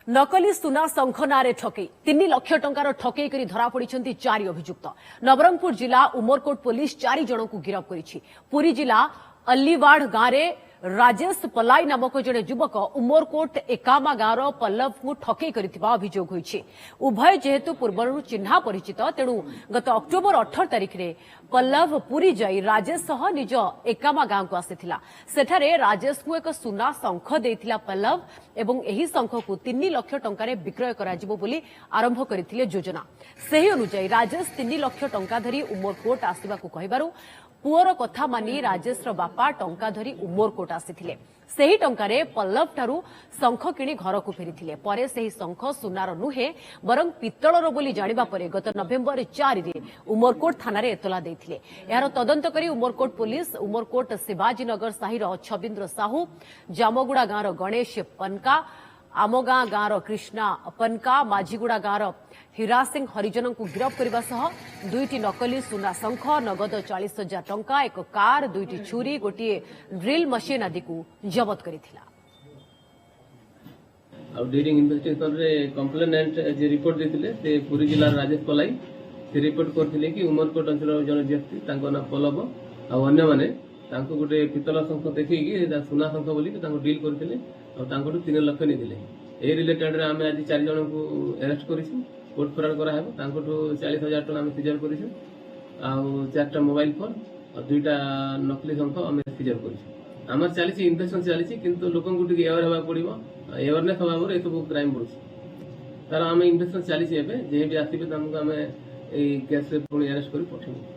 नकली सुना शंख नारे ठकई 3 लाख टंकार ठकई करी धरा पड़ी 4 अभियुक्त। नवरंगपुर जिला उमरकोट पुलिस 4 जन को गिरफ्त करिछि। पुरी जिला अल्लीवाड़ गांव राजेश पलाई नामक जड़े युवक उमरकोट एकामा गांव पल्लव को ठकई करथिबा अभियोग होइछि। उभय जेहेतु पूर्वरु चिन्हा परिचित तेणु गत अक्टोबर 18 तारिख रे पल्लव पुरी जाई राजेश सह निज एकामा गांव को आसीथिला। सेठारे राजेश को एक सुना शंख देइथिला पल्लव एवं एही शंख को 3 लाख टंकारे विक्रय कराजिबो बोली आरंभ करथिले योजना। सेही अनुसार राजेश 3 लाख टंका धरी उमरकोट आसीबा को कहिबारु पुअर कथा मानी राजेश बापा टंका धरी उमरकोट आसीथिले। सेही टंकारे पल्लव ठारू शंख किणी घर को फेरिथिले। परे सेही शंख सुनार नुहे बरं पित्तलर बोली जानिबा परे गत नवेम्बर 4 रे उमरकोट थानारे एतला देथिले। यार तदंत करी उमरकोट पुलिस उमरकोट शिवाजीनगर साहिर छबिंद्र साहू, जामगुड़ा गांर गणेश पनका, आमगां गांर कृष्णा पनका, माझीगुड़ा गांर हीरा सिंह हरिजन को गिरफ्त करने सह 2टी नकली सुना शंख, नगद 40,000 टंका, एक कार, 2टी छुरी, गोटे ड्रिल मशीन आदि को जबत करिथिला। ड्यूरिंग इन्वेस्टिगेशन रे कंप्लेनेंट जे रिपोर्ट देथिले से पुरी जिला राजेश पलाई से रिपोर्ट करथिले कि उमरकोट अंचल जन व्यक्ति तांको ना पलव आ अन्य माने तांको गोटे पितल शंख देखि कि सुना शंख बोली तांको डील करथिले आ तांको 3 लाख नै दिले। ए रिलेटेड रे आमे आज 4 जन को अरेस्ट करिसु, कोर्ट फरार करा हेबो। तांको 40,000 टका आमे सीजर करिसु आ 4टा मोबाइल फोन और 2टा नकली शंख आमे सीजर करिसु। आमर चलीछि इन्वेस्टिगेशन चलीछि किंतु लोकन को टिके अवेयर हेबा पड़िबो। अवेयरनेस हवा मोर एतो क्राइम बढ़ुछि तार आमे इन्वेस्टिगेशन चलीछि एबे जे भी आसीबे तांको आमे ए केस रे पुणी अरेस्ट करि पठेबो।